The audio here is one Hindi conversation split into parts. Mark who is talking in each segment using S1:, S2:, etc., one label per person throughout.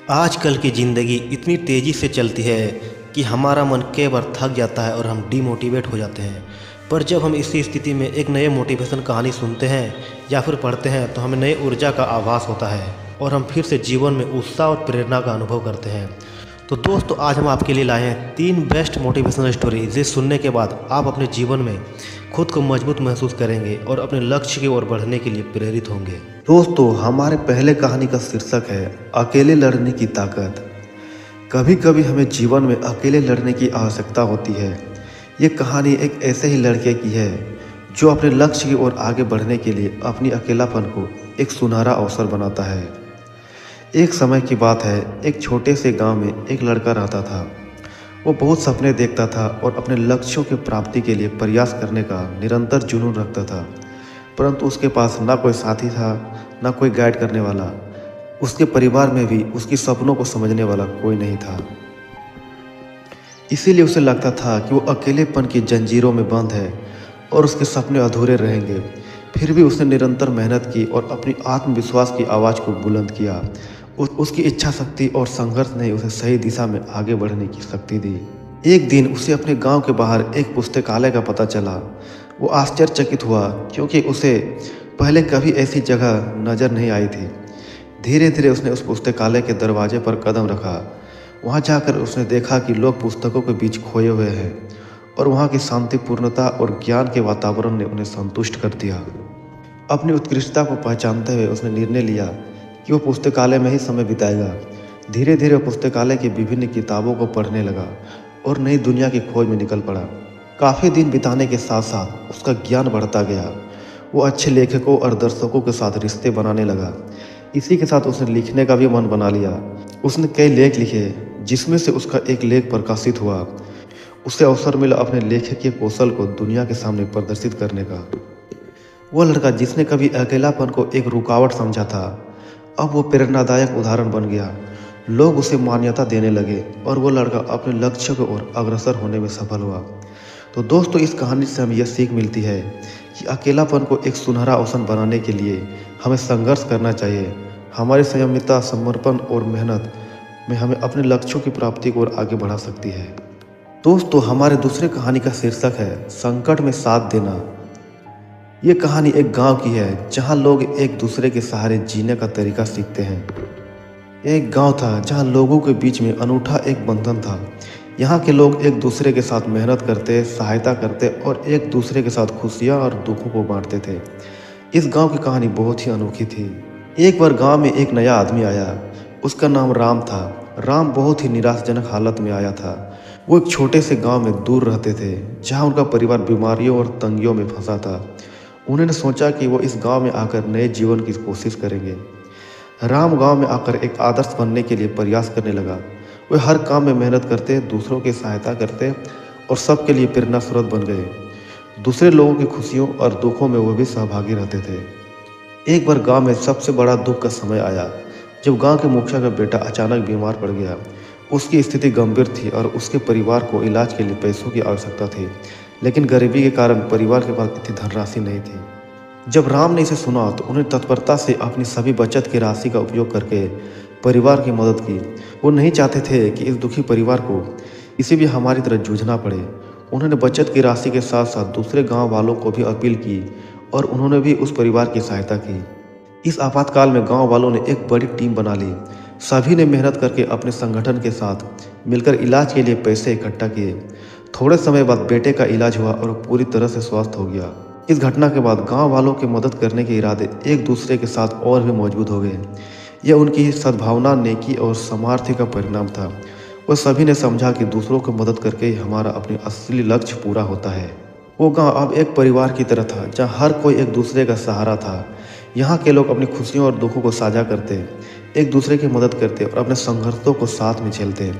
S1: आजकल की ज़िंदगी इतनी तेज़ी से चलती है कि हमारा मन कई बार थक जाता है और हम डिमोटिवेट हो जाते हैं। पर जब हम इसी स्थिति में एक नए मोटिवेशन कहानी सुनते हैं या फिर पढ़ते हैं तो हमें नई ऊर्जा का आभास होता है और हम फिर से जीवन में उत्साह और प्रेरणा का अनुभव करते हैं। तो दोस्तों, आज हम आपके लिए लाए हैं 3 बेस्ट मोटिवेशनल स्टोरी जिसे सुनने के बाद आप अपने जीवन में खुद को मजबूत महसूस करेंगे और अपने लक्ष्य की ओर बढ़ने के लिए प्रेरित होंगे। दोस्तों, हमारे पहले कहानी का शीर्षक है अकेले लड़ने की ताकत। कभी कभी हमें जीवन में अकेले लड़ने की आवश्यकता होती है। ये कहानी एक ऐसे ही लड़के की है जो अपने लक्ष्य की ओर आगे बढ़ने के लिए अपनी अकेलापन को एक सुनहरा अवसर बनाता है। एक समय की बात है, एक छोटे से गांव में एक लड़का रहता था। वो बहुत सपने देखता था और अपने लक्ष्यों की प्राप्ति के लिए प्रयास करने का निरंतर जुनून रखता था, परंतु उसके पास ना कोई साथी था, ना कोई गाइड करने वाला। उसके परिवार में भी उसके सपनों को समझने वाला कोई नहीं था। इसीलिए उसे लगता था कि वो अकेलेपन की जंजीरों में बंद है और उसके सपने अधूरे रहेंगे। फिर भी उसने निरंतर मेहनत की और अपनी आत्मविश्वास की आवाज़ को बुलंद किया। उसकी इच्छा शक्ति और संघर्ष ने उसे सही दिशा में आगे बढ़ने की शक्ति दी। एक दिन उसे अपने गांव के बाहर एक पुस्तकालय का पता चला। वो आश्चर्यचकित हुआ क्योंकि उसे पहले कभी ऐसी जगह नज़र नहीं आई थी। धीरे धीरे उसने उस पुस्तकालय के दरवाजे पर कदम रखा। वहाँ जाकर उसने देखा कि लोग पुस्तकों के बीच खोए हुए हैं और वहाँ की शांतिपूर्णता और ज्ञान के वातावरण ने उन्हें संतुष्ट कर दिया। अपनी उत्कृष्टता को पहचानते हुए उसने निर्णय लिया कि वो पुस्तकालय में ही समय बिताएगा। धीरे धीरे पुस्तकालय की विभिन्न किताबों को पढ़ने लगा और नई दुनिया की खोज में निकल पड़ा। काफ़ी दिन बिताने के साथ साथ उसका ज्ञान बढ़ता गया। वो अच्छे लेखकों और दर्शकों के साथ रिश्ते बनाने लगा। इसी के साथ उसने लिखने का भी मन बना लिया। उसने कई लेख लिखे जिसमें से उसका एक लेख प्रकाशित हुआ। उसे अवसर मिला अपने लेखकीय कौशल को दुनिया के सामने प्रदर्शित करने का। वो लड़का जिसने कभी अकेलापन को एक रुकावट समझा था, अब वो प्रेरणादायक उदाहरण बन गया। लोग उसे मान्यता देने लगे और वो लड़का अपने लक्ष्य की ओर अग्रसर होने में सफल हुआ। तो दोस्तों, इस कहानी से हमें यह सीख मिलती है कि अकेलापन को एक सुनहरा अवसर बनाने के लिए हमें संघर्ष करना चाहिए। हमारी संयमितता, समर्पण और मेहनत में हमें अपने लक्ष्यों की प्राप्ति की ओर आगे बढ़ा सकती है। दोस्तों, हमारे दूसरे कहानी का शीर्षक है संकट में साथ देना। ये कहानी एक गांव की है जहां लोग एक दूसरे के सहारे जीने का तरीका सीखते हैं। एक गांव था जहां लोगों के बीच में अनूठा एक बंधन था। यहाँ के लोग एक दूसरे के साथ मेहनत करते, सहायता करते और एक दूसरे के साथ खुशियाँ और दुखों को बांटते थे। इस गांव की कहानी बहुत ही अनोखी थी। एक बार गांव में एक नया आदमी आया। उसका नाम राम था। राम बहुत ही निराशाजनक हालत में आया था। वो एक छोटे से गांव में दूर रहते थे जहां उनका परिवार बीमारियों और तंगियों में फंसा था। उन्होंने सोचा कि वो इस गांव में आकर नए जीवन की कोशिश करेंगे। राम गांव में आकर एक आदर्श बनने के लिए प्रयास करने लगा। वे हर काम में मेहनत करते, दूसरों की सहायता करते और सबके लिए प्रेरणा स्रोत बन गए। दूसरे लोगों की खुशियों और दुखों में वो भी सहभागी रहते थे। एक बार गांव में सबसे बड़ा दुख का समय आया जब गांव के मुखिया का बेटा अचानक बीमार पड़ गया। उसकी स्थिति गंभीर थी और उसके परिवार को इलाज के लिए पैसों की आवश्यकता थी, लेकिन गरीबी के कारण परिवार के पास इतनी धनराशि नहीं थी। जब राम ने इसे सुना तो उन्हें तत्परता से अपनी सभी बचत की राशि का उपयोग करके परिवार की मदद की। वो नहीं चाहते थे कि इस दुखी परिवार को किसी भी हमारी तरह जूझना पड़े। उन्होंने बचत की राशि के साथ साथ दूसरे गांव वालों को भी अपील की और उन्होंने भी उस परिवार की सहायता की। इस आपातकाल में गांव वालों ने एक बड़ी टीम बना ली। सभी ने मेहनत करके अपने संगठन के साथ मिलकर इलाज के लिए पैसे इकट्ठा किए। थोड़े समय बाद बेटे का इलाज हुआ और पूरी तरह से स्वस्थ हो गया। इस घटना के बाद गांव वालों के मदद करने के इरादे एक दूसरे के साथ और भी मजबूत हो गए। यह उनकी सद्भावना, नेकी और सामर्थ्य का परिणाम था। वह सभी ने समझा कि दूसरों की मदद करके ही हमारा अपनी असली लक्ष्य पूरा होता है। वो गांव अब एक परिवार की तरह था जहां हर कोई एक दूसरे का सहारा था। यहाँ के लोग अपनी खुशियों और दुखों को साझा करते, एक दूसरे की मदद करते और अपने संघर्षों को साथ में झेलते।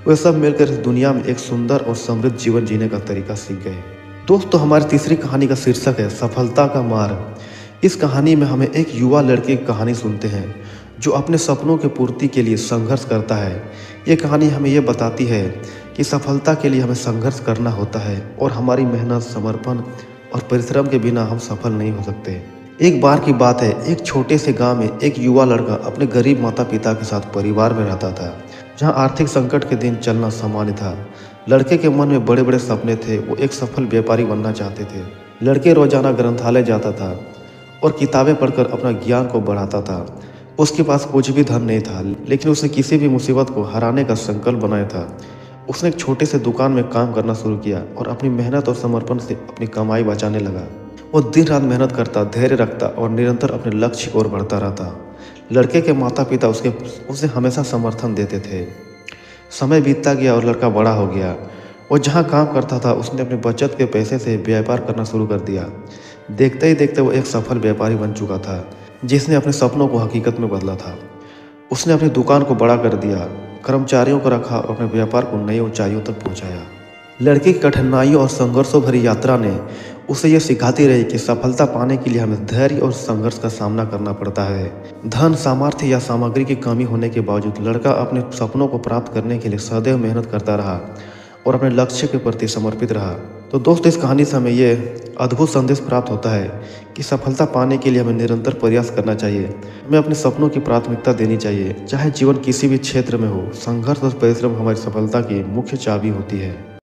S1: वे सब मिलकर इस दुनिया में एक सुंदर और समृद्ध जीवन जीने का तरीका सीख गए। दोस्तों, हमारी तीसरी कहानी का शीर्षक है सफलता का मार्ग। इस कहानी में हमें एक युवा लड़के की कहानी सुनते हैं जो अपने सपनों की पूर्ति के लिए संघर्ष करता है। ये कहानी हमें ये बताती है कि सफलता के लिए हमें संघर्ष करना होता है और हमारी मेहनत, समर्पण और परिश्रम के बिना हम सफल नहीं हो सकते। एक बार की बात है, एक छोटे से गांव में एक युवा लड़का अपने गरीब माता पिता के साथ परिवार में रहता था, जहां आर्थिक संकट के दिन चलना सामान्य था। लड़के के मन में बड़े बड़े सपने थे, वो एक सफल व्यापारी बनना चाहते थे। लड़के रोजाना ग्रंथालय जाता था और किताबें पढ़कर अपना ज्ञान को बढ़ाता था। उसके पास कुछ भी धन नहीं था, लेकिन उसने किसी भी मुसीबत को हराने का संकल्प बनाया था। उसने एक छोटे से दुकान में काम करना शुरू किया और अपनी मेहनत और समर्पण से अपनी कमाई बचाने लगा। वो दिन रात मेहनत करता, धैर्य रखता और निरंतर अपने लक्ष्य की ओर बढ़ता रहता। लड़के के माता पिता उसे हमेशा समर्थन देते थे। समय बीतता गया और लड़का बड़ा हो गया। वो जहाँ काम करता था, उसने अपने बचत के पैसे से व्यापार करना शुरू कर दिया। देखते ही देखते वो एक सफल व्यापारी बन चुका था, जिसने अपने सपनों को हकीकत में बदला था। उसने अपनी दुकान को बड़ा कर दिया, कर्मचारियों को रखा और अपने व्यापार को नई ऊंचाइयों तक पहुंचाया। लड़के की कठिनाइयों और संघर्षों भरी यात्रा ने उसे यह सिखाती रही कि सफलता पाने के लिए हमें धैर्य और संघर्ष का सामना करना पड़ता है। धन, सामर्थ्य या सामग्री की कमी होने के बावजूद लड़का अपने सपनों को प्राप्त करने के लिए सदैव मेहनत करता रहा और अपने लक्ष्य के प्रति समर्पित रहा। तो दोस्त, इस कहानी से हमें ये अद्भुत संदेश प्राप्त होता है कि सफलता पाने के लिए हमें निरंतर प्रयास करना चाहिए। हमें अपने सपनों की प्राथमिकता देनी चाहिए, चाहे जीवन किसी भी क्षेत्र में हो। संघर्ष और परिश्रम हमारी सफलता की मुख्य चाबी होती है।